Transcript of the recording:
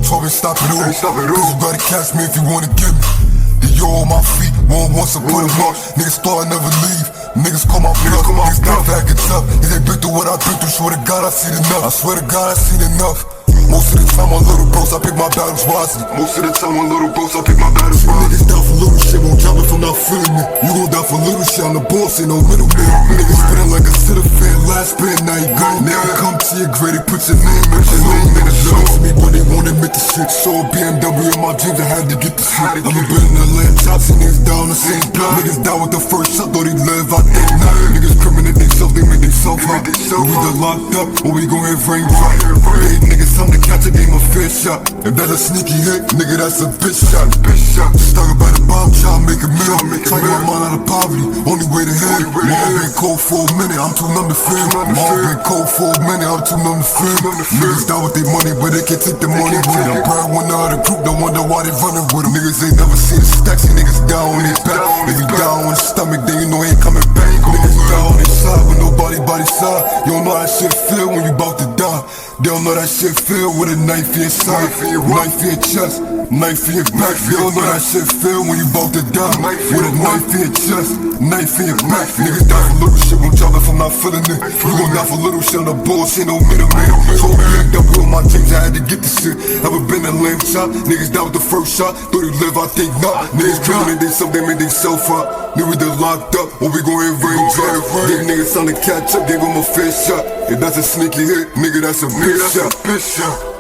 12 ain't stop it all. Cause you gotta catch me if you wanna get me. Yeah, yo, on my feet, one once I put 'em up. Niggas thought I'd never leave. Niggas call my bluff. Niggas got back it up. If they been through what I've been through, swear to God I seen enough. I swear to God I seen enough. Most of the time on little bros, I pick my battles wisely. Most of the time on little bros, I pick my battles wisely. Niggas down for little shit, won't drop if I'm not feeling it. You gon' die for little shit, I'm the boss, ain't no middleman. Niggas spittin' like a city fan, last spin, now you gone. Never come to your grade, they put your name in the name. Niggas love me, but they won't admit the shit. So BMW in my dreams, I had to get the shit. I've been in the land, top, see niggas down the same block. Niggas down with the first shot, though they live, I think not. Niggas criminate themselves, they make themselves hot. We either locked up, or we gon' have rain drop. Hey, niggas, I'm the catch a game of fair shot. If that's a sneaky hit, nigga, that's a bitch shot. Stuck about a bomb, try to make a meal. Try to get mine out of poverty, only way to hit. My heart been cold for a minute, I'm too numb to feel. My heart been cold for a minute, I'm too numb to feel. Niggas down with their money, but they can't take the money with them. Proud one out of the group, don't wonder why they running with them. Niggas ain't never seen the stacks, see niggas down on their back. If you down on the stomach, then you know he ain't coming back. Niggas down on their side, with nobody by their side. You don't know how that shit feel when you bout to die. They don't know that shit feel with a knife in your side, knife in your chest, knife in your back. They don't know that shit feel when you bout to die. With a knife in your chest, knife in your back. Niggas die for little shit, won't drop if I'm not feeling it. You gon' die for little shit on the boss, ain't no middleman. So big up with my dreams, I had to get this shit. Ever been a lame shot? Niggas die with the first shot, thought they live, I think not. Niggas criminate themselves, they made themselves up. Niggas they locked up, or we gon' have rain drop. Give niggas time to catch up, gave them a fair shot. If that's a sneaky hit, nigga, that's a bitch shot.